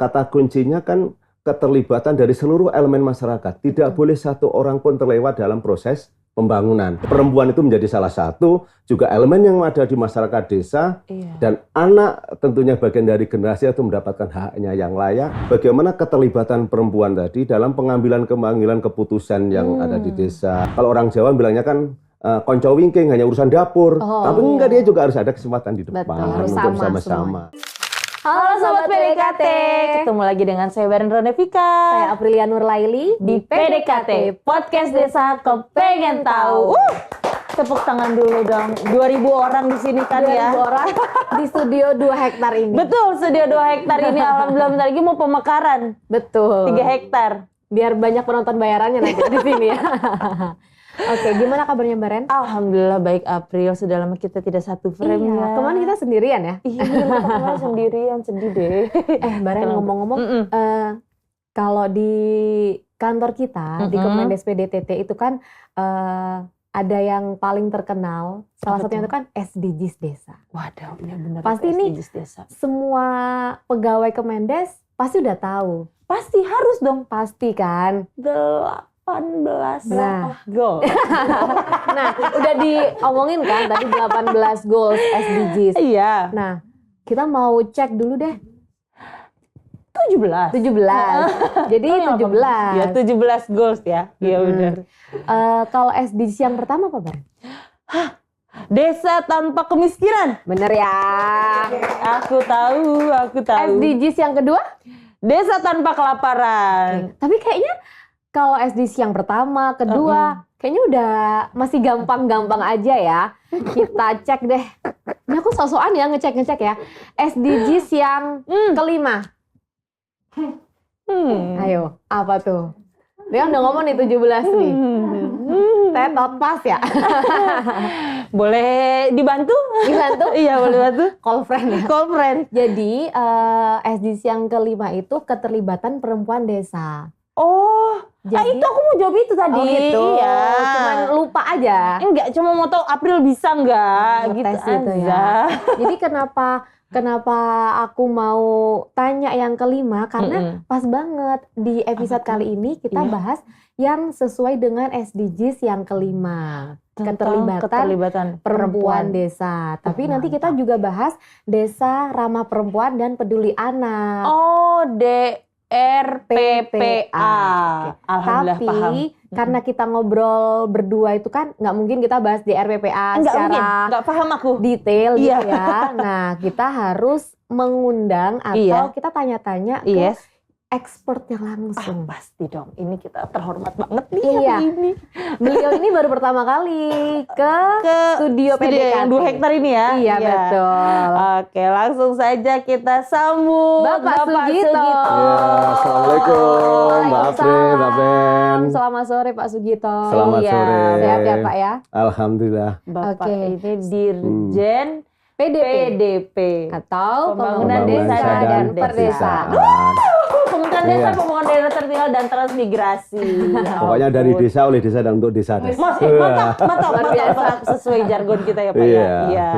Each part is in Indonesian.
kata kuncinya kan keterlibatan dari seluruh elemen masyarakat. Tidak boleh satu orang pun terlewat dalam proses pembangunan. Perempuan itu menjadi salah satu juga elemen yang ada di masyarakat desa, dan anak tentunya bagian dari generasi itu mendapatkan haknya yang layak. Bagaimana keterlibatan perempuan tadi dalam pengambilan keputusan yang ada di desa. Kalau orang Jawa bilangnya kan konco wingking, hanya urusan dapur. Tapi enggak, dia juga harus ada kesempatan di depan untuk sama-sama. Halo Sobat PDKT, ketemu lagi dengan saya Baren Ronevika. Saya Aprilia Nurlaili di PDKT, Podcast Desa Kepengen Tahu. Tepuk tangan dulu dong, 2.000 orang di sini kan 2.000 ya. 2.000 orang di studio 2 hektar ini. Betul, studio 2 hektar ini alhamdulillah bentar lagi mau pemekaran. Betul. 3 hektar. Biar banyak penonton bayarannya nanti di sini ya. Oke, gimana kabarnya Mbak Ren? Alhamdulillah baik April, sudah lama kita tidak satu frame ya. Iya, kemarin kita sendirian ya? Iya, kemarin sendirian, sedih deh. Mbak Ren ngomong-ngomong, kalau di kantor kita, di Kemendes PDTT itu kan ada yang paling terkenal, salah satunya itu kan SDGs Desa. Waduh, benar-benar pasti ini desa. Semua pegawai Kemendes pasti udah tahu. Pasti harus dong. Pasti kan? 18 goals. Nah, udah diomongin kan tadi 18 goals SDGs. Iya. Nah, kita mau cek dulu deh. 17. Jadi 17. Ya, 17 goals ya. Iya benar. Kalau SDGs yang pertama apa, Bang? Desa tanpa kemiskinan. Bener ya. Aku tahu. SDGs yang kedua? Desa tanpa kelaparan. Tapi kayaknya kalau SDGs yang pertama, kedua, kayaknya udah masih gampang-gampang aja ya. Kita cek deh. Ini aku sok-sokan ya ngecek ya. SDGs yang kelima. Ayo, apa tuh? Dia udah ngomong nih 17 nih. Tetot pas ya. Boleh dibantu? Iya, boleh bantu. Call friend ya. Call friend. Jadi SDGs yang kelima itu keterlibatan perempuan desa. Oh, jadi, itu aku mau jawab itu tadi. Oh gitu. Iya. Cuman lupa aja. Enggak, cuma mau tahu April bisa enggak gitu aja. Ya. Jadi kenapa aku mau tanya yang kelima, karena pas banget di episode kali ini kita bahas yang sesuai dengan SDGs yang kelima. Keterlibatan perempuan desa. Tapi nanti kita juga bahas desa ramah perempuan dan peduli anak. Oh, RPPA. Alhamdulillah. Tapi paham. Karena kita ngobrol berdua itu kan nggak mungkin kita bahas di RPPA secara nggak paham aku detail gitu ya. Nah, kita harus mengundang atau kita tanya-tanya ke expertnya langsung. Pasti dong. Ini kita terhormat banget nih hari ini. Beliau ini baru pertama kali ke studio PDKT. Yang 2 hektar ini ya? Iya, betul. Oke, langsung saja kita sambut Bapak Sugito. Ya, Assalamualaikum Mbak April, Mbak Ben. Selamat sore Pak Sugito. Selamat sore. Sehat ya Pak ya? Alhamdulillah. Bapak ini Dirjen PDP atau Pembangunan Desa dan Perdesaan. Pembangunan daerah tertinggal dan transmigrasi. Pokoknya dari desa, oleh desa, dan untuk desa. Mantap. Sesuai jargon kita ya Pak ya. Iya.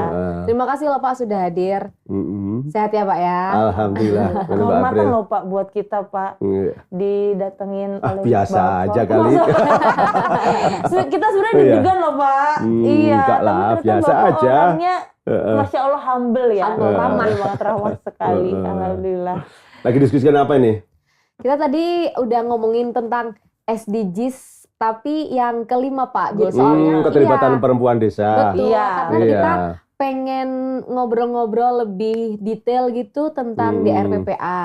Terima kasih loh Pak sudah hadir. Sehat ya Pak ya. Alhamdulillah. Kehormatan loh Pak buat kita Pak. Didatengin oleh biasa Bapak. aja kali. Kita sebenarnya deg-degan loh Pak. Iya. Enggak lah, biasa aja. Orangnya Masya Allah humble ya. Ramah banget, ramah sekali. Alhamdulillah. Lagi diskusikan apa ini? Kita tadi udah ngomongin tentang SDGs, tapi yang kelima Pak. Jadi soalnya keterlibatan perempuan desa. Betul, karena kita pengen ngobrol-ngobrol lebih detail gitu tentang di RPPA,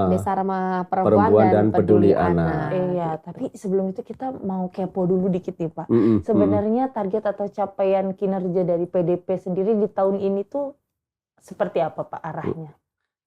Desa Ramah Perempuan dan Peduli Anak. Iya, tapi sebelum itu kita mau kepo dulu dikit nih Pak. Sebenarnya target atau capaian kinerja dari PDP sendiri di tahun ini tuh seperti apa Pak arahnya?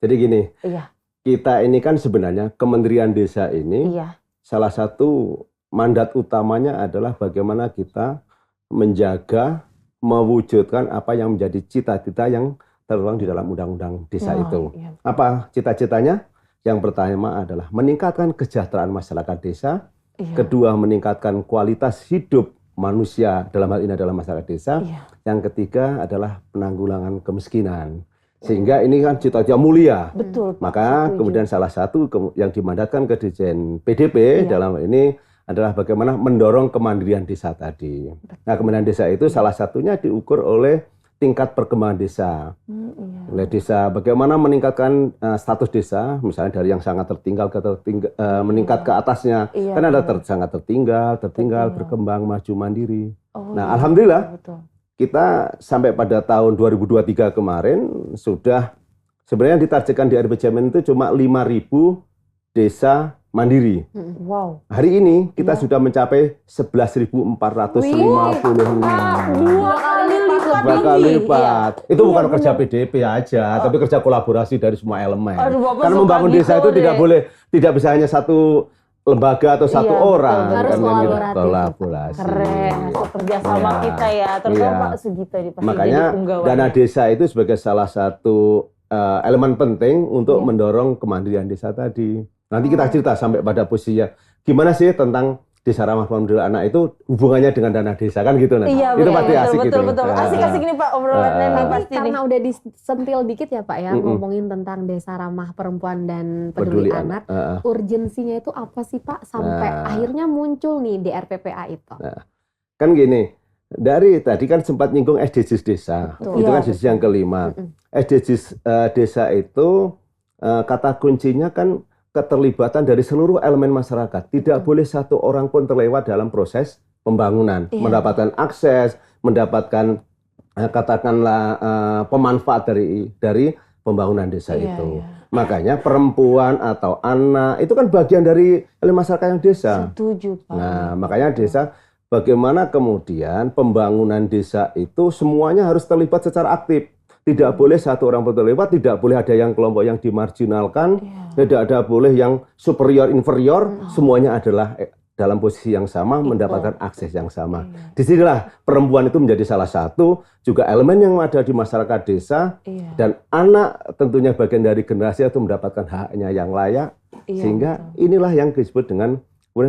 Jadi gini. Iya. Kita ini kan sebenarnya Kementerian Desa ini salah satu mandat utamanya adalah bagaimana kita menjaga, mewujudkan apa yang menjadi cita-cita yang tertuang di dalam Undang-Undang Desa itu. Iya. Apa cita-citanya? Yang pertama adalah meningkatkan kesejahteraan masyarakat desa, kedua meningkatkan kualitas hidup manusia, dalam hal ini adalah masyarakat desa, yang ketiga adalah penanggulangan kemiskinan. Sehingga ini kan cita-cita mulia. Betul. Maka setuju. kemudian salah satu yang dimandatkan ke Dirjen PDP dalam ini adalah bagaimana mendorong kemandirian desa tadi. Nah, kemandirian desa itu salah satunya diukur oleh tingkat perkembangan desa. Oleh desa, bagaimana meningkatkan status desa, misalnya dari yang sangat tertinggal ke meningkat ke atasnya. Kan ada sangat tertinggal, berkembang, maju, mandiri. Nah, alhamdulillah. Betul. Kita sampai pada tahun 2023 kemarin sudah sebenarnya ditargetkan di RPJMN itu cuma 5.000 desa mandiri. Wow. Hari ini kita sudah mencapai 11.456. Dua kali lipat. Itu bukan kerja PDP aja, tapi kerja kolaborasi dari semua elemen. Karena membangun gitu desa itu tidak bisa hanya satu lembaga atau satu orang, harus kolaborasi. Keren, hasil kerjasama kita ya, terutama Pak Sugito di pasti makanya jadi punggawa. dana desa itu sebagai salah satu elemen penting untuk mendorong kemandirian desa tadi. Nanti kita cerita sampai pada posisinya gimana sih tentang desa ramah pemberdayaan anak itu hubungannya dengan dana desa kan gitu nanti. Iya, itu pasti asik betul, gitu. betul. Asik-asik nih Pak obrolannya nih pasti nih. Karena udah disentil dikit ya Pak ya, ngomongin tentang desa ramah perempuan dan peduli anak. Urgensinya itu apa sih Pak sampai akhirnya muncul nih di RPPA itu? Kan gini, dari tadi kan sempat nyinggung SDGs desa. Itu kan SDGs yang kelima. SDGs desa itu kata kuncinya kan keterlibatan dari seluruh elemen masyarakat. Tidak boleh satu orang pun terlewat dalam proses pembangunan. Mendapatkan akses, mendapatkan katakanlah pemanfaat dari pembangunan desa itu. Makanya perempuan atau anak itu kan bagian dari elemen masyarakat yang desa. Setuju Pak. Nah, makanya desa bagaimana kemudian pembangunan desa itu semuanya harus terlibat secara aktif. Tidak boleh satu orang pun terlewat, tidak boleh ada yang kelompok yang dimarginalkan, tidak ada boleh yang superior inferior, semuanya adalah dalam posisi yang sama, mendapatkan akses yang sama. Disinilah perempuan itu menjadi salah satu juga elemen yang ada di masyarakat desa, dan anak tentunya bagian dari generasi itu mendapatkan haknya yang layak, sehingga inilah yang disebut dengan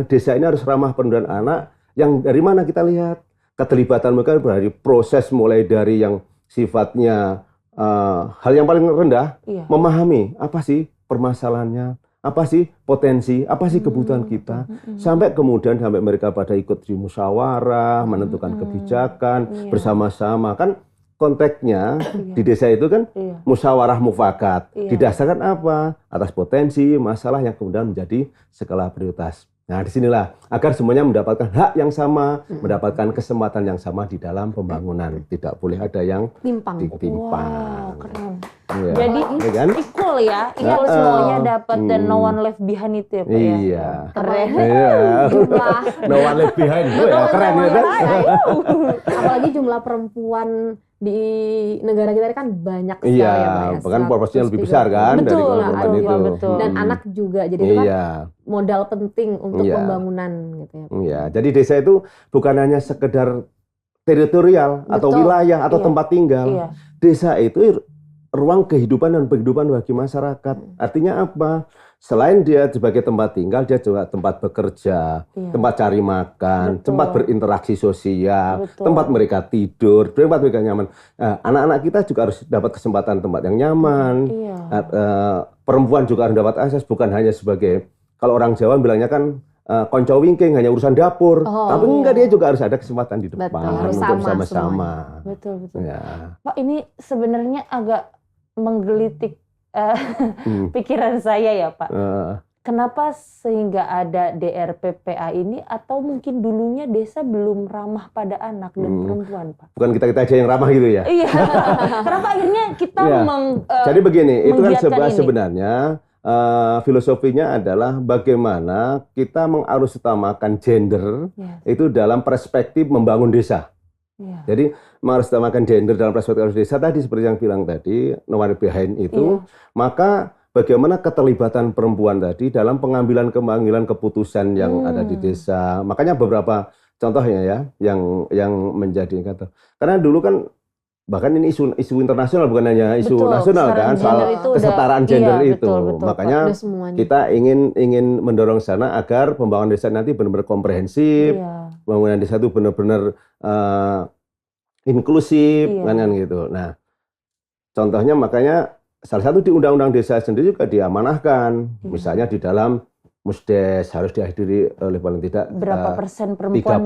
desa ini harus ramah perempuan anak. Yang dari mana kita lihat keterlibatan mereka dari proses mulai dari yang sifatnya hal yang paling rendah, memahami apa sih permasalahannya, apa sih potensi, apa sih kebutuhan kita, sampai kemudian sampai mereka pada ikut di musyawarah, menentukan kebijakan bersama-sama. Kan konteksnya di desa itu kan musyawarah mufakat, didasarkan apa? Atas potensi, masalah yang kemudian menjadi skala prioritas. Nah, disinilah agar semuanya mendapatkan hak yang sama, mendapatkan kesempatan yang sama di dalam pembangunan. Tidak boleh ada yang timpang. Wow, keren. Ya. Jadi kan? equal ya, equal semuanya dapat dan no one left behind itu ya Pak ya. Iya. Keren. Iya. Jumlah No one left behind. Oh, ya, keren ya kan? apalagi jumlah perempuan di negara kita ini kan banyak sekali ya Pak ya. Iya, bahkan proporsinya lebih besar kan dari Betul, perempuan itu. betul. Dan anak juga, jadi itu kan Iya. modal penting untuk Iya. pembangunan gitu ya Pak. Iya, jadi desa itu bukan hanya sekedar teritorial atau Betul. wilayah atau Iya. tempat tinggal. Iya. Desa itu ruang kehidupan dan penghidupan bagi masyarakat. Artinya apa? Selain dia sebagai tempat tinggal, dia juga tempat bekerja, tempat cari makan, Betul. tempat berinteraksi sosial, Betul. tempat mereka tidur, tempat mereka nyaman. Anak-anak kita juga harus dapat kesempatan tempat yang nyaman. Iya. Perempuan juga harus dapat akses, bukan hanya sebagai, kalau orang Jawa bilangnya kan konco wingking, hanya urusan dapur. Tapi enggak, dia juga harus ada kesempatan di depan harus untuk sama sama-sama. Betul. Ya. Pak, ini sebenarnya agak menggelitik pikiran saya ya Pak. Kenapa sehingga ada DRPPA ini, atau mungkin dulunya desa belum ramah pada anak dan perempuan Pak? Bukan kita aja yang ramah gitu ya. Iya. Kenapa akhirnya kita Jadi begini, itu kan menggiatkan ini? sebenarnya filosofinya adalah bagaimana kita mengarusutamakan gender itu dalam perspektif membangun desa. Jadi mengarusutamakan gender dalam perspektif desa tadi seperti yang bilang tadi, no one behind itu, maka bagaimana keterlibatan perempuan tadi dalam pengambilan keputusan yang ada di desa. Makanya beberapa contohnya ya yang menjadi kata. Karena dulu kan bahkan ini isu internasional, bukan hanya isu nasional kan, soal kesetaraan gender itu. Betul, makanya kita ingin mendorong sana agar pembangunan desa nanti benar-benar komprehensif, pembangunan desa itu benar-benar inklusif, kan gitu. Nah, Contohnya makanya salah satu di Undang-Undang Desa sendiri juga diamanahkan, misalnya di dalam Musdes harus dihadiri oleh paling tidak berapa persen perempuan?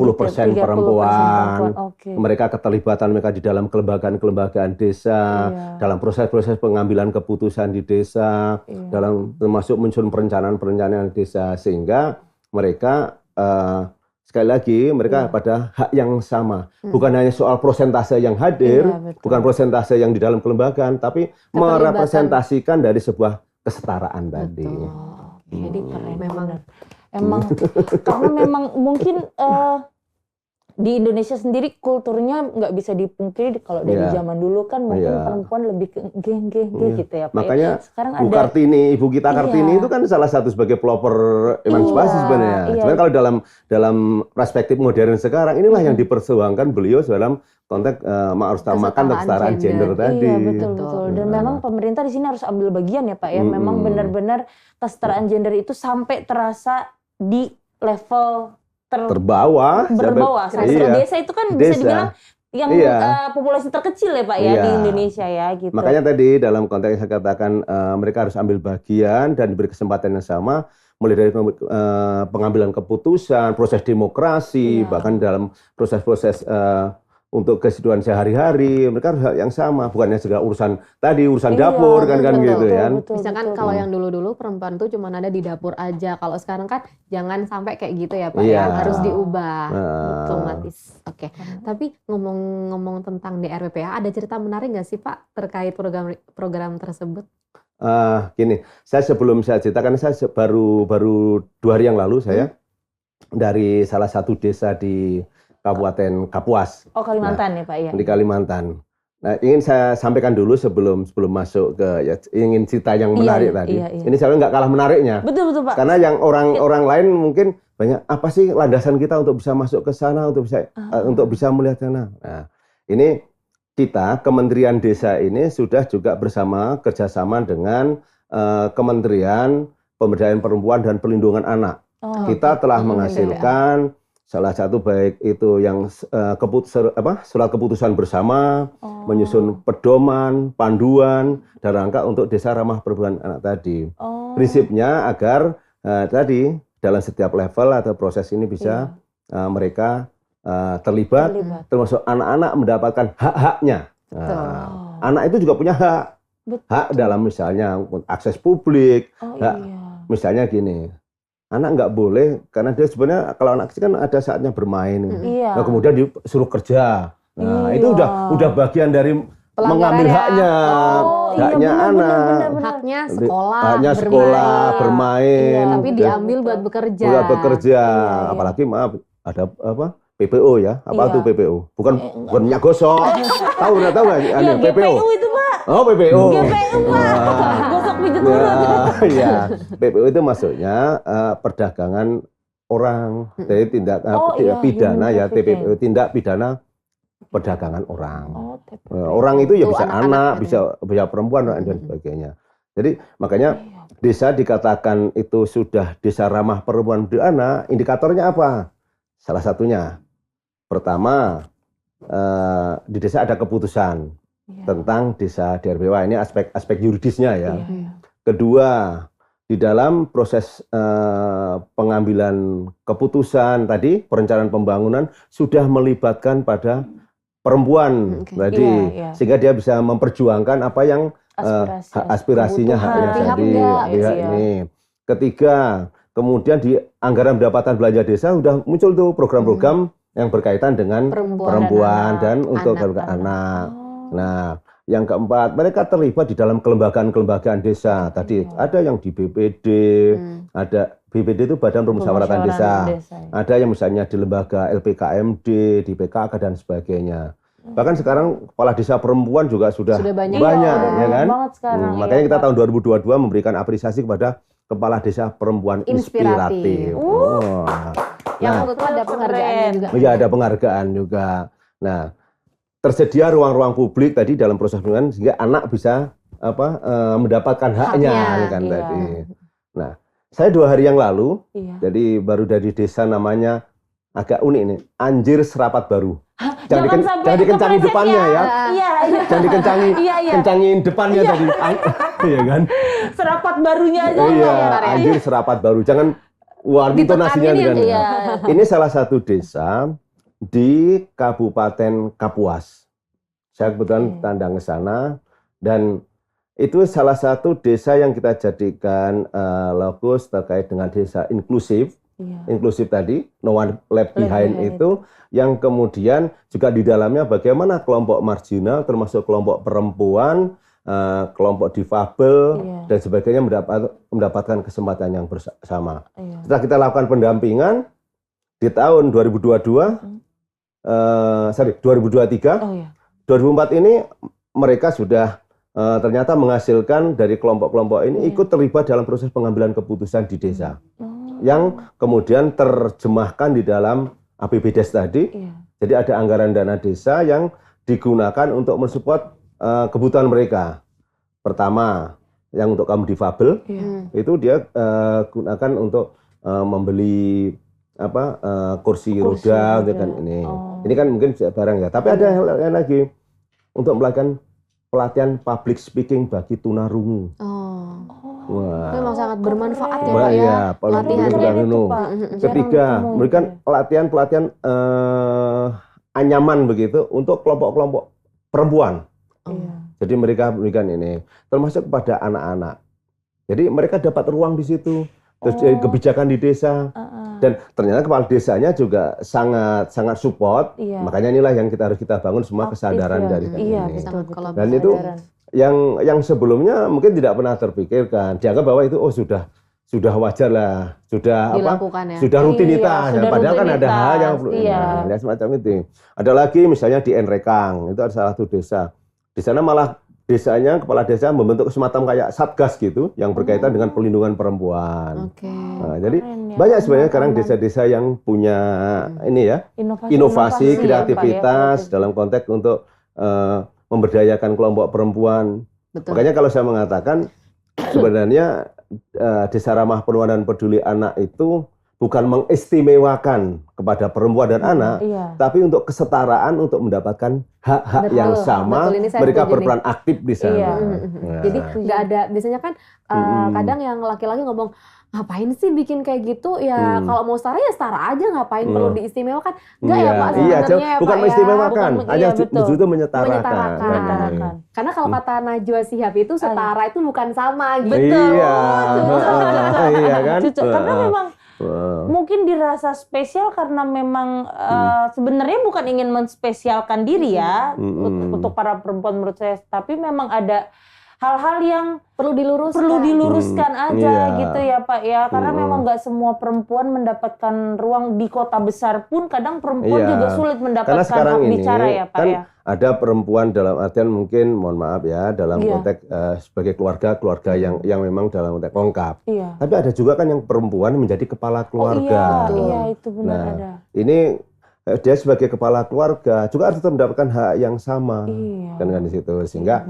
30% perempuan. Okay. Mereka keterlibatan mereka di dalam kelembagaan desa, dalam proses-proses pengambilan keputusan di desa, dalam termasuk menyusun perencanaan desa, sehingga mereka sekali lagi mereka pada hak yang sama. Bukan hanya soal prosentase yang hadir, bukan prosentase yang di dalam kelembagaan, tapi merepresentasikan dari sebuah kesetaraan tadi. Jadi keren emang karena memang mungkin di Indonesia sendiri kulturnya nggak bisa dipungkiri kalau dari zaman dulu kan mungkin perempuan lebih geng gitu ya Pak. Makanya sekarang Bu Kartini, Ibu kita Kartini itu kan salah satu sebagai pelopor emansipasi sebenarnya. Cuman kalau dalam perspektif modern sekarang inilah yang diperjuangkan beliau dalam konteks mengutamakan kesetaraan gender tadi. Iya betul. Dan memang pemerintah di sini harus ambil bagian ya Pak ya. Memang benar-benar kesetaraan gender itu sampai terasa di level terbawah sampai desa itu kan bisa dibilang yang populasi terkecil ya Pak ya di Indonesia ya gitu. Makanya tadi dalam konteks yang saya katakan mereka harus ambil bagian dan diberi kesempatan yang sama mulai dari pengambilan keputusan, proses demokrasi, bahkan dalam proses-proses untuk kehidupan sehari-hari mereka harus hal yang sama, bukannya segala urusan dapur kan gitu ya. Misalkan kalau yang dulu-dulu perempuan tuh cuma ada di dapur aja, kalau sekarang kan jangan sampai kayak gitu ya Pak ya, harus diubah otomatis. Oke. Tapi ngomong tentang DRPPA, ada cerita menarik nggak sih Pak terkait program tersebut? Gini, sebelum saya ceritakan, saya baru 2 hari yang lalu saya dari salah satu desa di Kabupaten Kapuas. Oh Kalimantan ya Pak ya? Di Kalimantan. Nah ingin saya sampaikan dulu sebelum masuk ke ingin cerita yang menarik tadi. Ini sebenarnya nggak kalah menariknya. Betul Pak. Karena yang orang lain mungkin banyak apa sih landasan kita untuk bisa masuk ke sana, untuk bisa melihat sana. Nah ini kita Kementerian Desa ini sudah juga kerjasama dengan Kementerian Pemberdayaan Perempuan dan Perlindungan Anak. Kita telah menghasilkan salah satu baik itu yang surat keputusan bersama, menyusun pedoman, panduan, dan rangka untuk desa ramah perempuan anak tadi. Prinsipnya agar tadi dalam setiap level atau proses ini bisa mereka terlibat, termasuk anak-anak mendapatkan hak-haknya. Anak itu juga punya hak. Hak dalam misalnya akses publik, misalnya gini. Anak nggak boleh, karena dia sebenarnya kalau anak kecil kan ada saatnya bermain. Nah, kemudian disuruh kerja. Nah, itu udah bagian dari mengambil haknya. Haknya anak. Haknya sekolah, bermain. Tapi diambil buat bekerja. Apalagi ada PPO ya. Apa itu PPO? Bukan minyak gosok. Tahu nggak PPO? GPU itu Pak. Oh PPO. GPU Pak. Gosok pijat urut. Iya. PPO itu maksudnya perdagangan orang. Jadi tindak pidana ya TPPO, tindak pidana perdagangan orang. Orang itu ya bisa anak, bisa perempuan dan sebagainya. Jadi makanya desa dikatakan itu sudah desa ramah perempuan dan anak. Indikatornya apa? Salah satunya pertama di desa ada keputusan tentang desa DRPPA, ini aspek yuridisnya ya. Kedua, di dalam proses pengambilan keputusan tadi perencanaan pembangunan sudah melibatkan pada perempuan tadi, sehingga dia bisa memperjuangkan apa yang aspirasinya haknya tadi. Ini. Ketiga, kemudian di anggaran pendapatan belanja desa sudah muncul tuh program-program yang berkaitan dengan perempuan dan untuk anak. Nah, yang keempat, mereka terlibat di dalam kelembagaan desa. Tadi ada yang di BPD, ada BPD itu Badan Permusyawaratan Desa. Ada yang misalnya di lembaga LPKMD, di PKK dan sebagainya. Bahkan sekarang kepala desa perempuan juga sudah banyak ya kan? Makanya kita tahun 2022 memberikan apresiasi kepada kepala desa perempuan inspiratif. Yang waktu itu ada penghargaan juga. Iya, ada penghargaan juga. Nah, tersedia ruang-ruang publik tadi dalam proses pemilihan sehingga anak bisa mendapatkan haknya kan tadi. Nah, saya 2 hari yang lalu, jadi baru dari desa namanya agak unik nih. Anjir serapat baru. Jangan jangan dikencangin depannya ya. Iya. Jangan kencangin depannya tadi. Iya kan? Serapat barunya aja. Iya, anjir serapat baru. Jangan intonasinya dengan. Iya. Ini salah satu desa di Kabupaten Kapuas. Saya kebetulan tandang ke sana dan itu salah satu desa yang kita jadikan lokus terkait dengan desa inklusif. Inklusif tadi, no one left behind itu, yang kemudian juga di dalamnya bagaimana kelompok marginal, termasuk kelompok perempuan, kelompok difabel, dan sebagainya mendapatkan kesempatan yang bersama. Setelah kita lakukan pendampingan, di tahun 2023, 2004 ini mereka sudah ternyata menghasilkan dari kelompok-kelompok ini ikut terlibat dalam proses pengambilan keputusan di desa. Yang kemudian terjemahkan di dalam APBDes tadi. Jadi ada anggaran dana desa yang digunakan untuk mensupport kebutuhan mereka. Pertama, yang untuk kaum difabel, itu dia gunakan untuk membeli kursi roda untuk kan ini. Ini kan mungkin barang ya. Tapi ada hal lain lagi untuk melakukan pelatihan public speaking bagi tunarungu. Wah. Memang sangat bermanfaat ya Pak ya. Pelatihan ketiga, memberikan pelatihan anyaman begitu untuk kelompok-kelompok perempuan. Jadi mereka berikan ini, termasuk kepada anak-anak. Jadi mereka dapat ruang di situ. Terus kebijakan di desa. Dan ternyata kepala desanya juga sangat support. Makanya inilah yang harus kita bangun semua kesadaran dari ini. Dan itu yang sebelumnya mungkin tidak pernah terpikirkan. Dianggap bahwa itu sudah wajar lah, sudah sudah rutinitas. Padahal kan ada hal yang ya semacam itu. Ada lagi misalnya di Enrekang, itu ada salah satu desa. Di sana malah desanya, kepala desa membentuk semacam kayak satgas gitu yang berkaitan dengan perlindungan perempuan. Nah, jadi banyak sebenarnya sekarang desa-desa yang punya ini ya inovasi kreativitas dalam konteks untuk memberdayakan kelompok perempuan. Makanya kalau saya mengatakan sebenarnya Desa Ramah Perempuan dan Peduli Anak itu bukan mengistimewakan kepada perempuan dan anak, tapi untuk kesetaraan, untuk mendapatkan hak-hak yang sama, mereka berperan aktif di sana. Jadi nggak ada, biasanya kan kadang yang laki-laki ngomong, ngapain sih bikin kayak gitu ya, kalau mau setara ya setara aja, ngapain perlu diistimewakan. Enggak ya Pak sebenarnya ya, bukan Pak, mengistimewakan, hanya justru menyetarakan. Karena kalau kata Najwa Shihab itu setara itu bukan sama gitu. Iya kan? Karena memang mungkin dirasa spesial karena memang sebenarnya bukan ingin menspesialkan diri ya untuk para perempuan menurut saya, tapi memang ada hal-hal yang perlu diluruskan aja gitu ya Pak ya, karena memang nggak semua perempuan mendapatkan ruang di kota besar pun, kadang perempuan juga sulit mendapatkan hak bicara ya Pak kan ya. Ada perempuan dalam artian mungkin mohon maaf ya dalam konteks sebagai keluarga yang memang dalam konteks lengkap. Tapi ada juga kan yang perempuan menjadi kepala keluarga. Iya itu benar ada. Ini dia sebagai kepala keluarga juga harus mendapatkan hak yang sama kan di situ, sehingga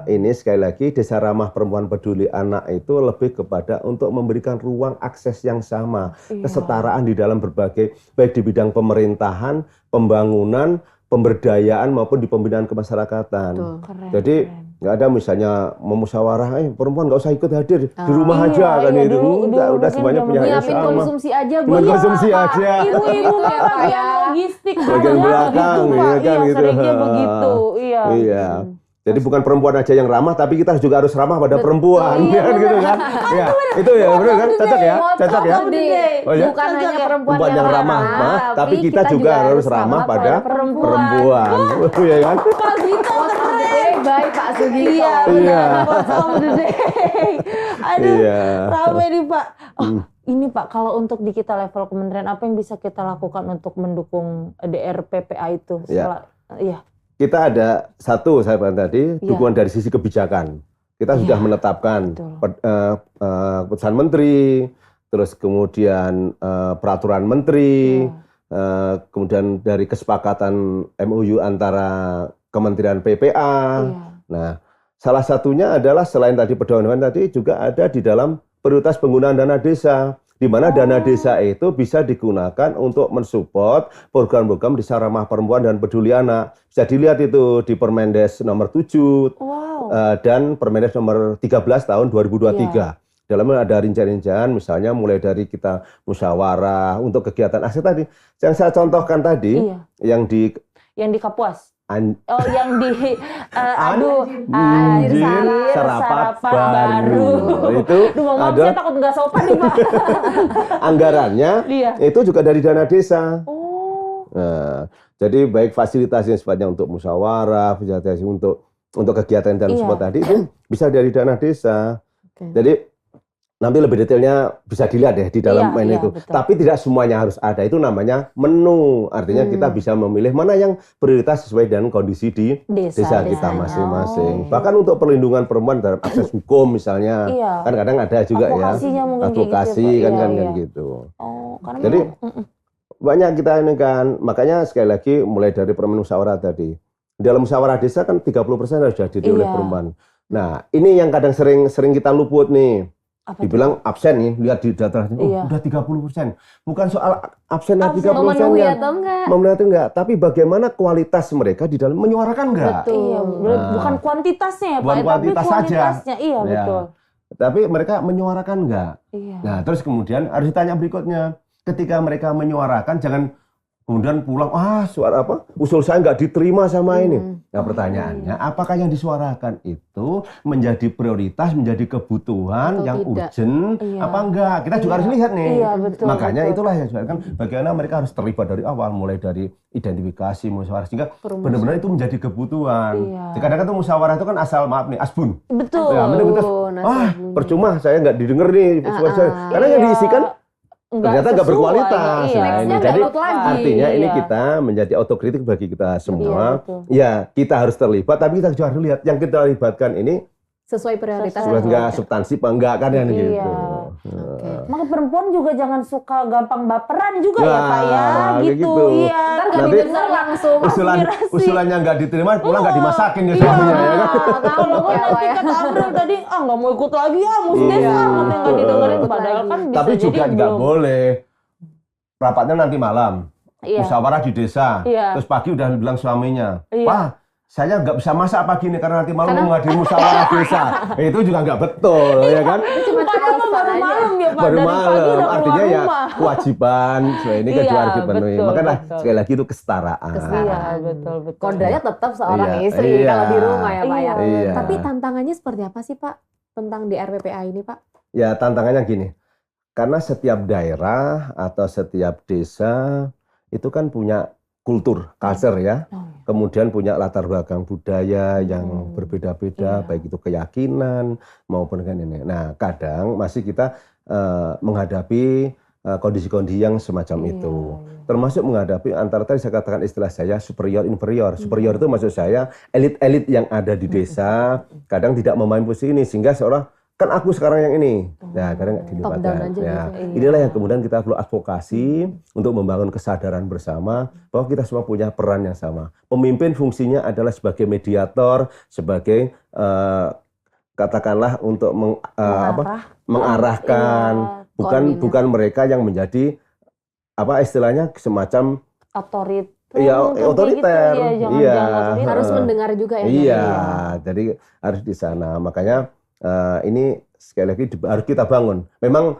ini sekali lagi Desa Ramah Perempuan Peduli Anak itu lebih kepada untuk memberikan ruang akses yang sama, kesetaraan di dalam berbagai baik di bidang pemerintahan, pembangunan, pemberdayaan maupun di pembinaan kemasyarakatan. Jadi nggak ada misalnya memusyawarah, perempuan nggak usah ikut hadir di rumah aja kan itu, udah semuanya punya hak yang sama. Konsumsi aja, konsumsi aja. Ibu-ibu bagian logistik, bagian belakang, gitu, kan gitu. Seringnya begitu, iya. Jadi bukan perempuan aja yang ramah, tapi kita juga harus ramah pada perempuan, kan gitu kan? Ya, itu ya benar kan? Cocok ya, cocok ya. Bukan hanya perempuan yang ramah, tapi kita juga harus ramah pada perempuan, ya kan? Pak Zito baik Pak Sugito. Iya. Aduh, ramai nih Pak. Ini Pak, kalau untuk di kita level kementerian, apa yang bisa kita lakukan untuk mendukung DRPPA itu? Kita ada satu, saya bilang tadi, dukungan dari sisi kebijakan. Kita sudah menetapkan keputusan menteri, terus kemudian peraturan menteri, kemudian dari kesepakatan MOU antara Kementerian PPA. Nah, salah satunya adalah selain tadi pedoman tadi juga ada di dalam prioritas penggunaan dana desa. Di di mana dana desa itu bisa digunakan untuk mensupport program-program desa ramah perempuan dan peduli anak. Bisa dilihat itu di Permendes nomor 7 dan Permendes nomor 13 tahun 2023. Dalamnya ada rincian-rincian, misalnya mulai dari kita musyawarah untuk kegiatan aset tadi. Yang saya contohkan tadi, yang di Kapuas. Yang di Anjir sarapan baru. Itu ada. Saya takut nggak sopan nih, Pak. Anggarannya itu juga dari dana desa. Nah, jadi baik fasilitasnya sifatnya untuk musyawarah, fasilitas untuk kegiatan dan support tadi itu bisa dari dana desa. Jadi nanti lebih detailnya bisa dilihat ya di dalam itu. Betul. Tapi tidak semuanya harus ada. Itu namanya menu. Artinya kita bisa memilih mana yang prioritas sesuai dengan kondisi di desa kita masing-masing. Bahkan untuk perlindungan perempuan dalam akses hukum misalnya. Kan kadang ada juga advokasi gitu, kan gitu. Jadi banyak kita ini kan. Makanya sekali lagi mulai dari permen musyawarah tadi. Dalam musyawarah desa kan 30% harus dihadiri oleh perempuan. Nah, ini yang kadang sering kita luput nih. Dibilang absen nih, lihat di data udah 30%. Bukan soal absen 30% memenuhi atau enggak. Memenuhi atau enggak, tapi bagaimana kualitas mereka di dalam menyuarakan enggak? Bukan kuantitasnya ya, Pak, tapi kualitasnya. Iya, betul. Tapi mereka menyuarakan enggak? Nah, terus kemudian harus ditanya berikutnya. Ketika mereka menyuarakan, jangan kemudian pulang, suara apa? Usul saya nggak diterima sama ini. Nah pertanyaannya, apakah yang disuarakan itu menjadi prioritas, menjadi kebutuhan atau yang urgent, apa enggak? Kita juga harus lihat nih. Makanya itulah yang kan bagaimana mereka harus terlibat dari awal, mulai dari identifikasi, musyawarah, sehingga benar-benar itu menjadi kebutuhan. Kadang-kadang itu musyawarah itu kan asal maaf nih, asbun. Betul. Ya, percuma saya nggak didengar nih, karena yang diisikan ternyata nggak berkualitas. Nah, ini jadi artinya ini kita menjadi autokritik bagi kita semua. Ya, kita harus terlibat, tapi kita juga harus lihat yang kita libatkan ini sesuai prioritas. Enggak substansi apa enggak kan yang gitu. Maka perempuan juga jangan suka gampang baperan juga ya, Pak ya, gitu. Iya. Nanti langsung usulannya nggak diterima, pulang nggak dimasakin ya suaminya ya kan. Kalau nanti kata April tadi, nggak mau ikut lagi ya, mesti desa, nggak didengerin, padahal kan bisa. Tapi juga nggak boleh rapatnya nanti malam, musyawarah di desa, terus pagi udah bilang suaminya, Pak, saya nggak bisa masak pagi ini karena nanti malam menghadiri musyawarah desa. Itu juga nggak betul, ya kan? Baru malam ya, Pak. Baru malam, artinya ya kewajiban. Ini kan juga harus dipenuhi. Makanya sekali lagi itu kesetaraan. Iya, betul. Kodanya tetap seorang istri kalau di rumah ya, Pak ya. Tapi tantangannya seperti apa sih, Pak, tentang DRPPA ini, Pak? Ya tantangannya gini, karena setiap daerah atau setiap desa itu kan punya culture ya, kemudian punya latar belakang budaya yang berbeda-beda, baik itu keyakinan maupun kan ini. Nah, kadang masih kita menghadapi kondisi-kondisi yang semacam itu, termasuk menghadapi antara tadi saya katakan istilah saya superior inferior. Superior itu maksud saya elit-elit yang ada di desa kadang tidak memahami posisi ini sehingga seolah kan aku sekarang yang ini, nah kadang nggak dilibatkan. Ya, inilah yang kemudian kita perlu advokasi untuk membangun kesadaran bersama bahwa kita semua punya peran yang sama. Pemimpin fungsinya adalah sebagai mediator, sebagai katakanlah untuk mengarahkan, bukan mereka yang menjadi apa istilahnya semacam otoriter. Harus mendengar juga ya. Iya, jadi harus di sana. Makanya ini sekali lagi harus kita bangun. Memang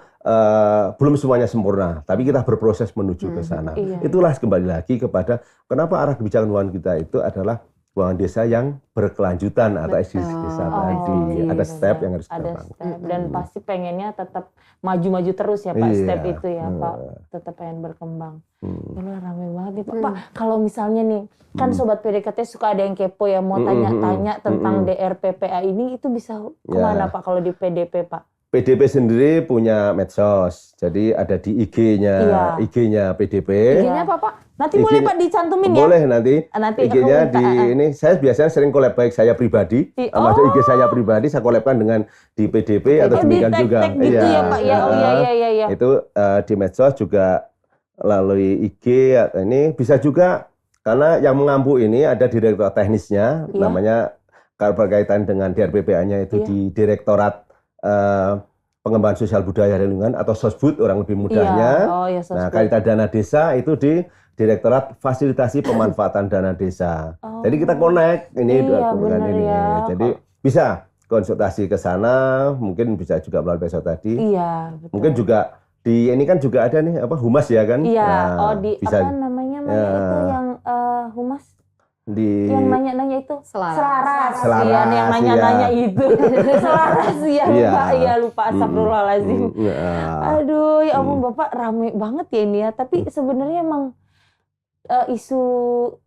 belum semuanya sempurna, tapi kita berproses menuju ke sana. Itulah kembali lagi kepada kenapa arah kebijakan kita itu adalah keuangan desa yang berkelanjutan atau SDGs desa tadi. Ada step yang harus kita bangun. Dan pasti pengennya tetap maju-maju terus ya Pak, step itu ya Pak. Tetap pengen berkembang. Ini rame banget nih Pak. Pak, kalau misalnya nih, kan Sobat PDKT suka ada yang kepo ya, mau tanya-tanya tentang DRPPA ini, itu bisa kemana Pak kalau di PDP Pak? PDP sendiri punya medsos, jadi ada di IG-nya, IG-nya PDP. IG-nya apa Pak? Nanti boleh Pak dicantumin ya? Boleh nanti IG-nya di ini, saya biasanya sering collab baik saya pribadi, masuk IG saya pribadi, saya collabkan dengan di PDP atau demikian juga. Gitu ya Pak, ya. Itu di medsos juga melalui IG, ini bisa juga, karena yang mengampu ini ada direktur teknisnya, namanya kalau berkaitan dengan DRPPA-nya itu di Direktorat pengembangan sosial budaya dan lingkungan atau Sosbud orang lebih mudahnya. Nah, kaitan dana desa itu di Direktorat Fasilitasi Pemanfaatan Dana Desa. Jadi kita connect ini ini. Jadi bisa konsultasi ke sana, mungkin bisa juga melalui besok tadi. Iya, betul. Mungkin juga di ini kan juga ada nih humas ya kan? Iya, nah, bisa. Apa namanya itu yang humas? Yang nanya-nanya itu Selaras. Iya, yang nanya-nanya itu. Selaras ya, lupa astagfirullahaladzim. Aduh, ya ampun Bapak rame banget ya ini ya. Tapi sebenarnya emang isu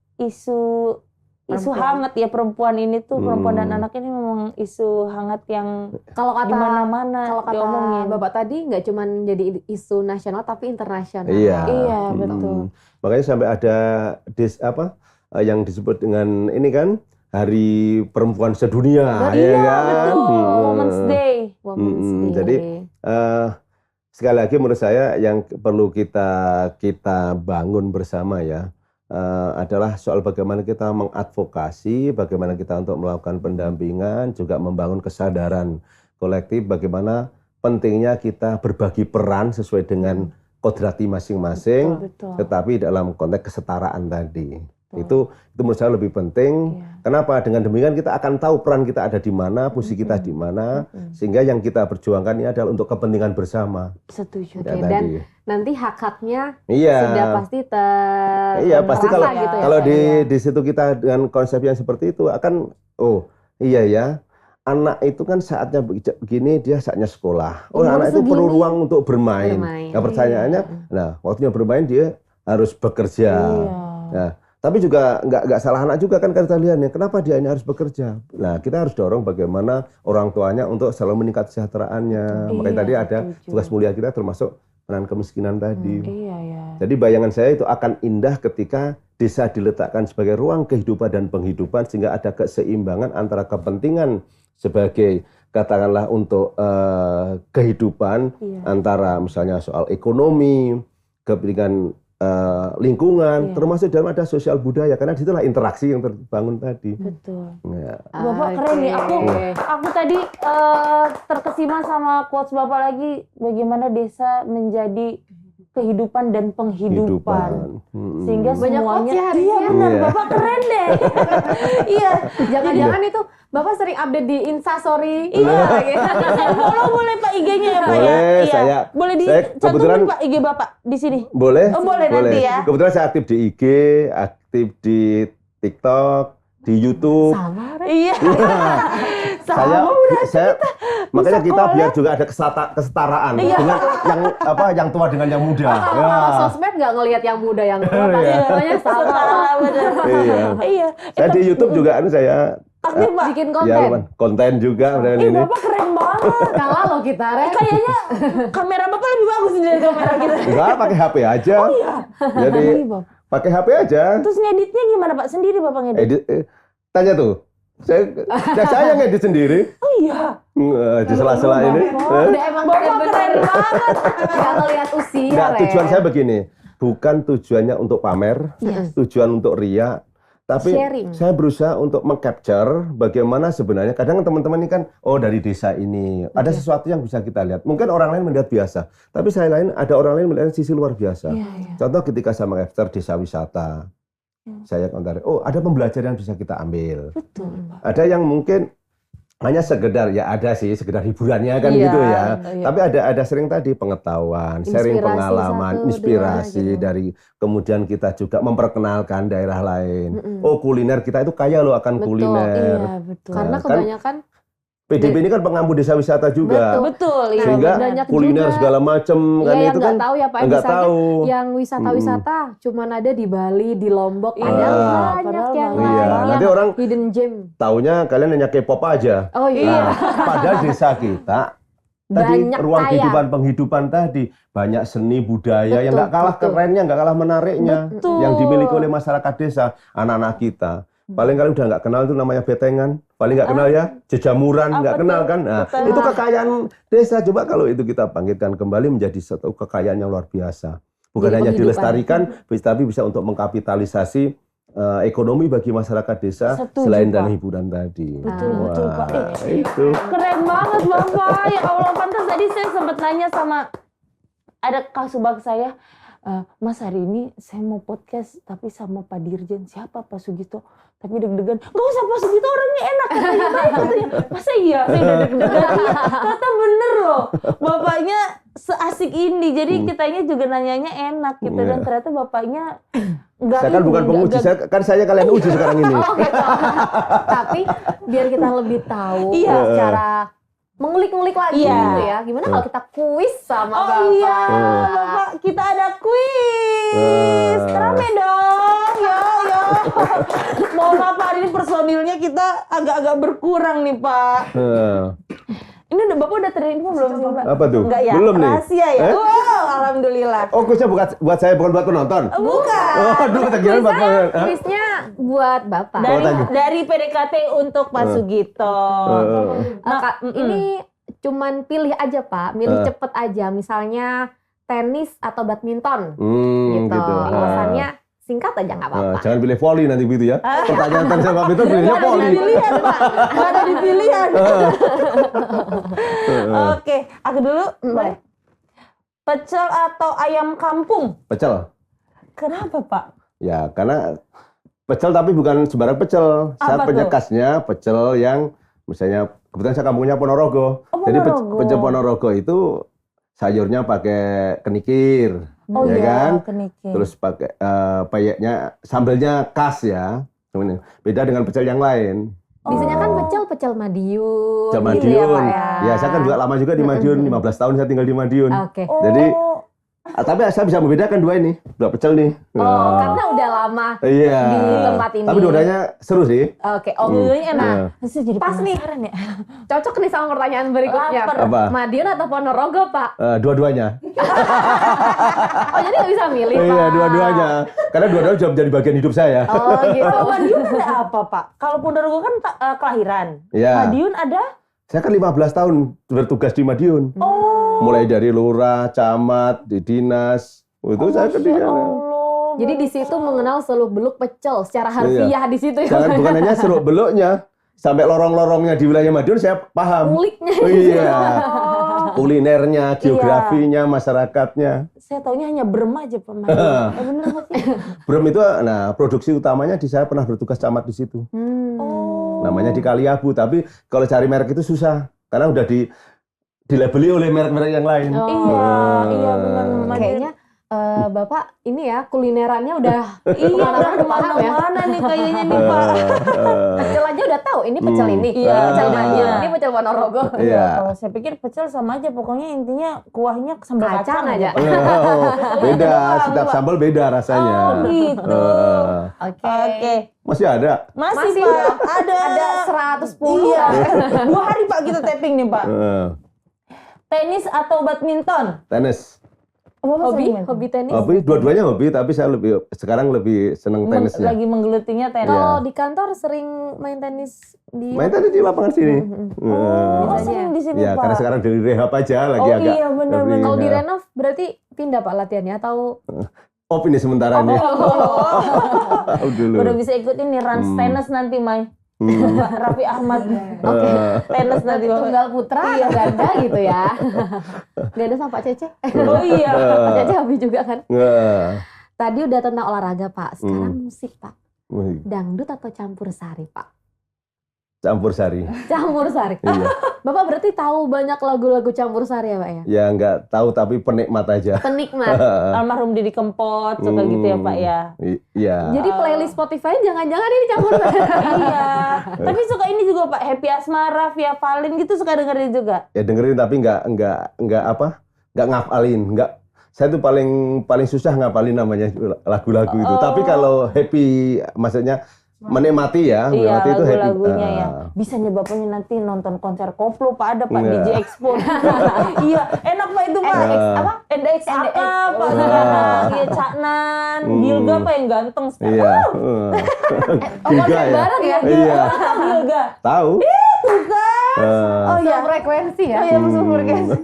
hangat ya perempuan ini tuh, perempuan dan anak ini memang isu hangat yang kalau kata dimana-mana kalau kata diomongin. Bapak tadi nggak cuma jadi isu nasional tapi internasional. Iya, betul. Makanya sampai ada yang disebut dengan ini kan Hari Perempuan Sedunia, ya kan? Betul. Women's Day. Jadi sekali lagi menurut saya yang perlu kita bangun bersama ya adalah soal bagaimana kita mengadvokasi, bagaimana kita untuk melakukan pendampingan, juga membangun kesadaran kolektif, bagaimana pentingnya kita berbagi peran sesuai dengan kodrati masing-masing, tetapi dalam konteks kesetaraan tadi. Itu menurut saya lebih penting. Kenapa? Dengan demikian kita akan tahu peran kita ada di mana, posisi kita di mana, sehingga yang kita perjuangkan ini adalah untuk kepentingan bersama. Setuju. Dan nanti hak-haknya sudah pasti pasti kalau gitu ya, kalau di situ kita dengan konsep yang seperti itu akan anak itu kan saatnya begini, dia saatnya sekolah. Anak itu perlu ruang untuk bermain. Nah, pertanyaannya, waktunya bermain dia harus bekerja. Nah, tapi juga nggak salah anak juga kan kita lihat nih, kenapa dia ini harus bekerja. Nah, kita harus dorong bagaimana orang tuanya untuk selalu meningkat kesejahteraannya. Makanya tadi ada tugas mulia kita termasuk peran kemiskinan tadi. Jadi bayangan saya itu akan indah ketika desa diletakkan sebagai ruang kehidupan dan penghidupan, sehingga ada keseimbangan antara kepentingan sebagai katakanlah untuk kehidupan antara misalnya soal ekonomi, kepentingan lingkungan, termasuk dalam ada sosial budaya, karena disitulah interaksi yang terbangun tadi. Betul. Bapak keren nih. Aku tadi terkesima sama quotes Bapak lagi, bagaimana desa menjadi kehidupan dan penghidupan. Sehingga semuanya benar. Bapak keren deh. Jangan-jangan itu Bapak sering update di Instastory. Follow boleh Pak IG-nya ya Pak boleh, ya? Boleh dicantumin Pak IG Bapak di sini? Boleh. Boleh nanti ya. Kebetulan saya aktif di IG, aktif di TikTok, di YouTube. Sama. Saya makanya kita biar juga ada kesetaraan dengan yang tua dengan yang muda. Sosmed nggak ngelihat yang muda yang tua, semuanya sama. Saya di YouTube juga saya aktif Pak. Bikin konten. Konten juga. Bapak keren banget. Kalah loh kita, kayaknya kamera Bapak lebih bagus dari kamera kita. Enggak, pakai HP aja. Jadi pakai HP aja. Terus ngeditnya gimana Pak? Sendiri Bapak ngedit? Tanya tuh. Saya ngedit sendiri. Di sela-sela ini. Udah emang Bapak keren banget. Nggak ngelihat usia. Nah, tujuan saya begini. Bukan tujuannya untuk pamer, tujuan untuk ria. Tapi sharing. Saya berusaha untuk meng-capture bagaimana sebenarnya, kadang teman-teman ini kan, dari desa ini, ada sesuatu yang bisa kita lihat. Mungkin orang lain melihat biasa, tapi ada orang lain melihat sisi luar biasa. Contoh ketika saya meng-capture desa wisata, saya kontari, ada pembelajaran yang bisa kita ambil. Betul. Ada yang mungkin hanya sekedar sekedar hiburannya kan gitu ya. Tapi ada sering tadi pengetahuan, sharing pengalaman, inspirasi dari kemudian kita juga memperkenalkan daerah lain. Kuliner kita itu kaya loh akan kuliner. Betul. Karena kebanyakan PDB ini kan pengampu desa wisata juga. Betul. Sehingga kuliner segala macam kan itu kan tahu ya Pak, nggak tahu. Yang wisata-wisata cuman ada di Bali, di Lombok, ada banyak yang nanti orang hidden gem. Taunya kalian hanya K-pop aja. Padahal desa kita tadi ruang kehidupan penghidupan tadi banyak seni budaya yang nggak kalah kerennya, nggak kalah menariknya, yang dimiliki oleh masyarakat desa, anak-anak kita. Paling kali udah nggak kenal itu namanya betengan, paling nggak kenal ya jejamuran, nggak kenal kan. Nah, itu kekayaan desa. Coba kalau itu kita bangkitkan kembali menjadi satu kekayaan yang luar biasa. Bukan hanya dilestarikan, tapi bisa untuk mengkapitalisasi ekonomi bagi masyarakat desa. Setuju, selain Pak. dan hiburan tadi. Betul, Pak. Itu. Keren banget Bapak. Ya Allah, pantas tadi saya sempat nanya sama ada kasubag saya, Mas hari ini saya mau podcast tapi sama Pak Dirjen. Siapa? Pak Sugito. Tapi deg-degan. Gak usah, Pak Sugito orangnya enak katanya. Masa iya? Saya udah deg-degan. Iya. Kata bener loh. Bapaknya seasik ini. Jadi kitanya juga nanyanya enak gitu. Dan ternyata bapaknya enggak. Saya kan bukan penguji, saya kalian uji sekarang ini. Oh gitu. Tapi biar kita lebih tahu Iya. secara mengulik-ngulik lagi Iya. gitu ya. Gimana kalau kita kuis sama Bapak? Iya, Bapak, kita ada kuis. Rame dong, yo. Mohon maaf Pak, hari ini personilnya kita agak-agak berkurang nih Pak. Ini Bapak udah terinfo belum sih Pak? Apa tuh? Enggak ya? Belum nih. Rahasia ya? Wow, alhamdulillah. Oh, kuisnya buat saya, bukan buat penonton. Bukan. Oh, aduh, kita kira buat penonton. Kuisnya buat Bapak. Dari PDKT untuk Pak Sugito. Kak, ini cuman pilih aja Pak, milih cepet aja. Misalnya tenis atau badminton gitu. Alasannya singkat aja nggak apa-apa. Jangan pilih voli nanti begitu ya. Pertanyaan tenis sama badminton pilihnya voli. Ada di pilihan Pak. Nggak ada di pilihan. Oke, aku dulu boleh. Pecel atau ayam kampung? Pecel. Kenapa Pak? Ya, karena pecel tapi bukan sembarang pecel. Saya Apa tuh? penyekasnya pecel yang misalnya kebetulan saya kampungnya Ponorogo. Oh, Jadi Ponorogo. pecel Ponorogo itu sayurnya pakai kenikir, Oh ya iya, kan? kenikir. Terus pakai payeknya, sambelnya khas ya. Beda dengan pecel yang lain. Biasanya kan pecel Madiun. Pecel gitu ya, Madiun. Pak ya. Ya, saya kan juga lama juga di Madiun, 15 tahun saya tinggal di Madiun. Oke. Jadi tapi saya bisa membedakan dua ini, dua pecel nih. Oh, karena udah lama Iya. di tempat ini. Tapi dua-duanya seru sih. Oke, Dua-duanya enak. Nah, Jadi pas nih. penasaran ya. Cocok nih sama pertanyaan berikutnya. Lapar. Apa? Madiun atau Ponorogo, Pak? Dua-duanya. Oh, jadi nggak bisa milih, Pak? Iya, dua-duanya. Karena dua-duanya sudah menjadi bagian hidup saya. Oh, gitu. Kalau Madiun ada apa Pak? Kalau Ponorogo kan kelahiran. Iya. Madiun ada? Saya kan 15 tahun bertugas di Madiun. Oh. Mulai dari lurah, camat, di dinas. Itu saya ke Masya sana. Allah. Jadi di situ mengenal seluk-beluk pecel secara harfiah di situ ya. Jangan bukan hanya seluk beluknya, sampai lorong-lorongnya di wilayah Madiun saya paham. Nguliknya. Iya. Oh. Kulinernya, geografinya, masyarakatnya. Saya taunya hanya Brem aja Pak Madiun. Bener nggak sih? Brem itu, nah produksi utamanya saya pernah bertugas camat di situ. Oh. Namanya di Kaliabu, tapi kalau cari merek itu susah karena udah dilabeli oleh merek-merek yang lain. Oh. Iya benar. Kayaknya Bapak ini ya kulinerannya udah Iya, udah paham ya. kemana-mana nih kayaknya nih Pak. Pecel aja udah tahu ini pecel ini. Iya, Pecel iya. Madiun, ini pecel Ponorogo. Iya. Kalau saya pikir pecel sama aja, pokoknya intinya kuahnya sambal Kacang kacang aja. Oh, beda, Doang, setiap Pak. sambal beda rasanya. Oh gitu. Oke. Oke. Masih ada. Masih Masih, Pak, ada. Ada 110. Iya. 2 hari Pak kita tapping nih Pak. Tenis atau badminton? Tenis. Bapak Hobi, sering main hobi tenis. Hobi, dua-duanya hobi, tapi saya sekarang lebih seneng tenisnya. Lagi menggelutinya tenis. Iya. Kalau di kantor sering main tenis di Main tadi di lapangan sini. Oh, sering di sini Ya, Pak. karena sekarang dari rehab aja lagi Oh, agak. iya, benar-benar. Kalau di renov berarti pindah Pak latihannya atau Op ini sementara nih. Dulu. Udah bisa ikut ini Rans tenis nanti Mai. Pak Raffi Ahmad. Oke. Tenis nanti Bapak. tunggal putra atau ganda gitu ya? Ganda sama Pak Cece. Oh iya. Pak Cece hobi juga kan? Nah. Tadi udah tentang olahraga Pak, sekarang musik Pak. Wih, Dangdut atau campur sari Pak? campur sari. Campur sari. Iya. Bapak berarti tahu banyak lagu-lagu campur sari ya Pak ya? Ya nggak tahu tapi penikmat aja. Penikmat. Almarhum Didi Kempot suka gitu ya Pak ya. Iya. Jadi playlist Spotify jangan-jangan ini campur sari. Iya. Tapi suka ini juga Pak, Happy Asmara, Via Valen gitu suka dengerin juga. Ya dengerin tapi nggak apa? Nggak ngapalin, nggak. Saya tuh paling susah ngapalin namanya lagu-lagu itu. Tapi kalau happy, maksudnya menikmati ya, Iya, menikmati itu happy. lagu-lagunya ya. Bisa nyebabnya nanti nonton konser koplo Pak, ada Pak Iya. DJ Expo. Iya, enak Pak itu Pak. NDX apa? NDX apa Pak sekarang? Iya, Caknan, Gilga Pak yang ganteng sekarang. Iya. Juga ya. bareng ya? Iya. Tahu Gilga? Tahu. Tuh kan. Eh, Oh iya, Frekuensi ya? Oh iya, masuk frekuensi.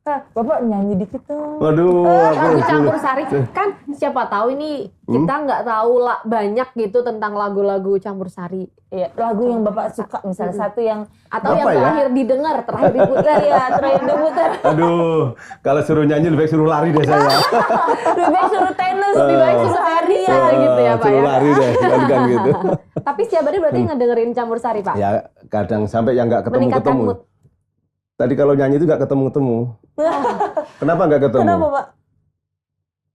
Bapak nyanyi dikit dong. Waduh, lagu campur sari kan siapa tahu ini kita nggak tahu banyak gitu tentang lagu-lagu campur sari. Iya, lagu yang Bapak suka misalnya satu yang atau apa yang terakhir didengar, terakhir diputar ya, terakhir diputar. Aduh, kalau suruh nyanyi lebih baik suruh lari deh saya. Lebih baik suruh tenis, lebih baik suruh tenis aja gitu ya Pak suruh ya. lari deh, kan gitu. Tapi setiap hari berarti ngedengerin campur sari Pak? Ya, kadang sampai yang nggak Meningkatkan ketemu-ketemu. mood. Tadi kalau nyanyi itu nggak ketemu-ketemu. Kenapa nggak ketemu? Kenapa Pak?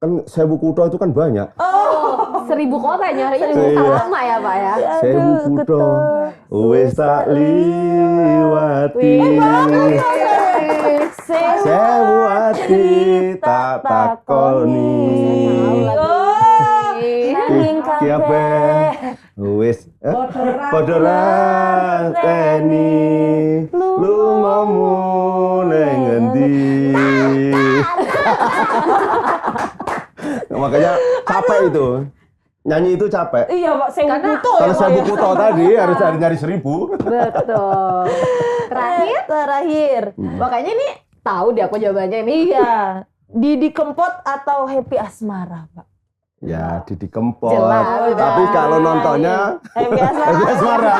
Kan 1000 kutha itu kan banyak. Oh, 1000 kota nyarinya Iya. susah lama ya Pak ya. 1000 kutha wis tak liwati. Sewu ati tak takoni. Nanging kabeh Wis padha rateni lungamu ning endi. Makanya capek itu. Nyanyi itu capek. Iya Pak, saya butuh Kalau ya, Pak, 1000 ya. kutha tadi harus nyari 1000. Betul. Terakhir. Makanya ini tahu deh aku jawabannya ini. Iya. Didi Kempot atau Happy Asmara, Pak? Ya, Didi Kempot. Jelas. Tapi kalau nontonnya Happy Asmara. Happy Asmara.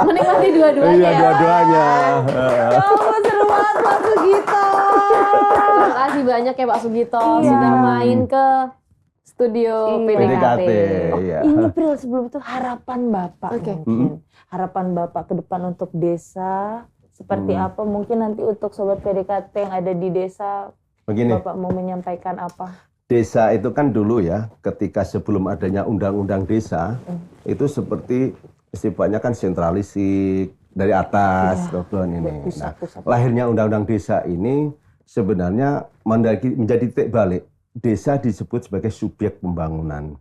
Menikmati dua-duanya. Iya, ya. dua-duanya. Ya ampun, seru banget Pak Sugito. Terima kasih banyak ya Pak Sugito sudah main ke studio PDKT. PDKT, iya. Ini Pril, sebelum itu harapan Bapak. Oke. Mungkin. Harapan Bapak ke depan untuk desa seperti apa? Mungkin nanti untuk sobat PDKT yang ada di desa, Begini, Bapak mau menyampaikan apa? desa itu kan dulu ya, ketika sebelum adanya undang-undang desa, itu seperti sifatnya kan sentralistik dari atas ke bawah ini. Nah, lahirnya undang-undang desa ini sebenarnya menjadi titik balik. Desa disebut sebagai subjek pembangunan.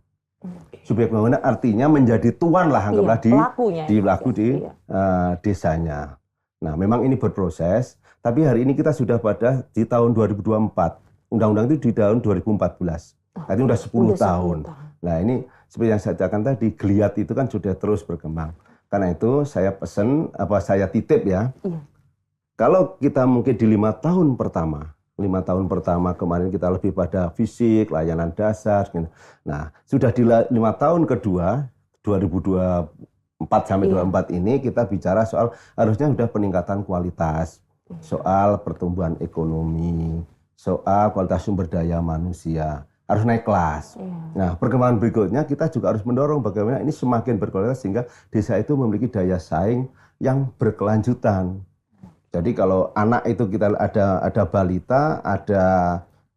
Subjek pembangunan artinya menjadi tuan lah, anggaplah di desanya. Nah, memang ini berproses, tapi hari ini kita sudah pada di tahun 2024. Undang-undang itu di tahun 2014. Artinya udah 10 tahun. Nah, ini seperti yang saya katakan tadi, geliat itu kan sudah terus berkembang. Karena itu saya saya titip ya. Iya. Kalau kita mungkin di 5 tahun pertama kemarin kita lebih pada fisik, layanan dasar. Nah, sudah di 5 tahun kedua, 2024 sampai 2024 ini kita bicara soal harusnya sudah peningkatan kualitas, soal pertumbuhan ekonomi, soal kualitas sumber daya manusia, harus naik kelas. Nah, perkembangan berikutnya kita juga harus mendorong bagaimana ini semakin berkualitas sehingga desa itu memiliki daya saing yang berkelanjutan. Jadi kalau anak itu kita ada balita, ada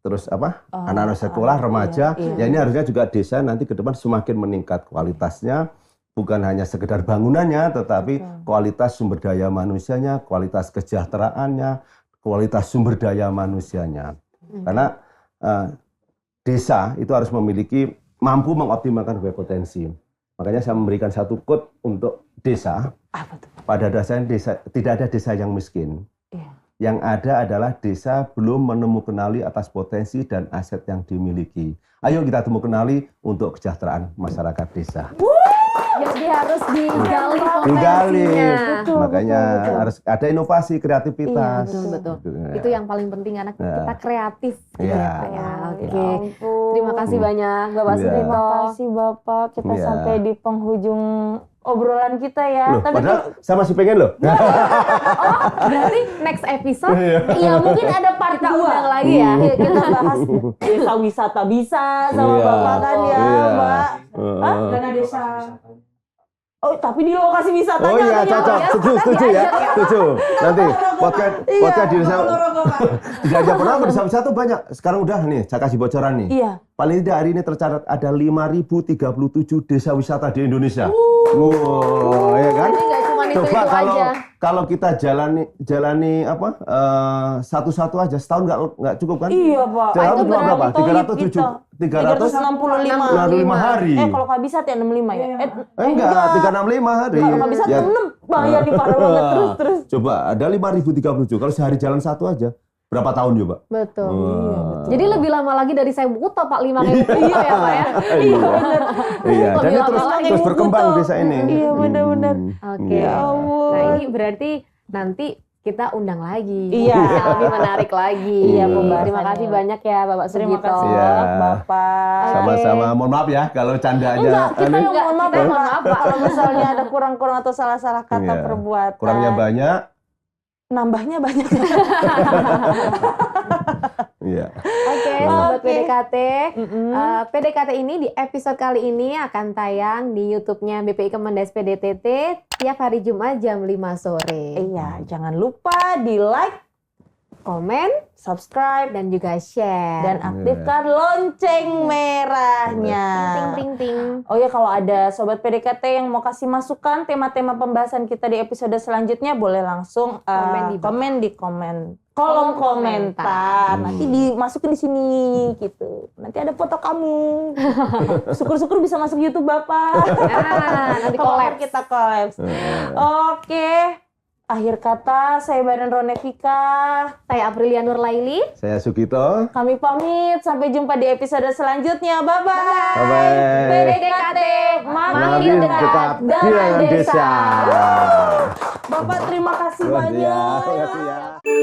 terus anak-anak sekolah, remaja, ya ini harusnya juga desa nanti ke depan semakin meningkat kualitasnya, bukan hanya sekedar bangunannya, tetapi kualitas sumber daya manusianya, kualitas kesejahteraannya, kualitas sumber daya manusianya. Karena desa itu harus mampu mengoptimalkan berbagai potensi. Makanya saya memberikan satu quote untuk desa. Pada dasarnya desa tidak ada desa yang miskin. Yang ada adalah desa belum menemukanali atas potensi dan aset yang dimiliki. Ayo kita temukanali untuk kesejahteraan masyarakat desa. Jadi harus digali Digali. potensinya. Makanya harus ada inovasi, kreativitas. Iya, betul. Itu yang paling penting karena kita kreatif. Iya. Ya, oke. Ya ampun. Terima kasih banyak Bapak Iya. Sugito. Terima kasih Bapak. Kita Iya. sampai di penghujung obrolan kita ya. Loh, Tapi padahal saya masih pengen loh. Berarti next episode iya mungkin ada part 2 undang lagi ya. Kita bahas desa wisata bisa sama Iya. Bapak kan ya, Iya. Mbak. Dana desa. Oh, tapi di lokasi wisatanya. Oh iya, katanya, cocok. Pak, ya. Setuju ya. Setuju. Nanti podcast di desa. Tidak aja pernah desa wisata banyak. Sekarang udah nih, saya kasih bocoran nih. Iya. Paling tidak hari ini tercatat ada 5.037 desa wisata di Indonesia. Wow, ya kan? Jadi nggak cuma itu Coba aja. kalau kita jalani satu-satu aja setahun nggak cukup kan? Iya, Pak. Setahun itu cuma berapa? berarti 365 hari. Kalau nggak bisa 65 ya? Enggak, 365 hari. Kalau nggak bisa Ya, 6. Bahaya nih, parah banget. Terus. Coba ada 5.037. Kalau sehari jalan satu aja, berapa tahun coba? Betul. Wah. Jadi lebih lama lagi dari saya Kuto Pak 5.000 ya Pak ya. Iya, benar. Iya, dan Lebih ini lama lagi. terus berkembang desa ini. Iya, benar-benar. Oke. Iya. Nah ini berarti nanti kita undang lagi. Iya. Yang lebih menarik lagi. Iya, Terima kasih banyak ya Bapak Terima Sugito. kasih Iya. Bapak. Sama-sama. Mohon maaf ya kalau candanya Enggak, kita yang Enggak, mohon maaf kita ya, mohon Pak. maaf, Pak. Kalau misalnya ada kurang-kurang atau salah-salah kata Iya. perbuatan. kurangnya banyak. Nambahnya banyak. Iya. Oke, Sobat Oke. PDKT. Mm-mm. PDKT ini di episode kali ini akan tayang di YouTube-nya BPI Kemendes PDTT tiap hari Jumat jam 5 sore. Iya, jangan lupa di like, Komen subscribe, dan juga share. dan aktifkan lonceng merahnya. ting ting ting. Oh ya, kalau ada Sobat PDKT yang mau kasih masukan tema-tema pembahasan kita di episode selanjutnya, boleh langsung Komen di komen kolom komentar. Nanti dimasukin di sini gitu. Nanti ada foto kamu. Syukur-syukur bisa masuk YouTube Bapak. Nah, nanti Kalau collab. kita collab. Oke. Akhir kata, saya Badan Ronevika. Saya Aprilia Nurlaili. Saya Sugito. Kami pamit. Sampai jumpa di episode selanjutnya. Bye-bye. Bye-bye. PDKT makin dekat dengan desa. Bapak terima kasih Luar biasa. banyak. Terima kasih ya.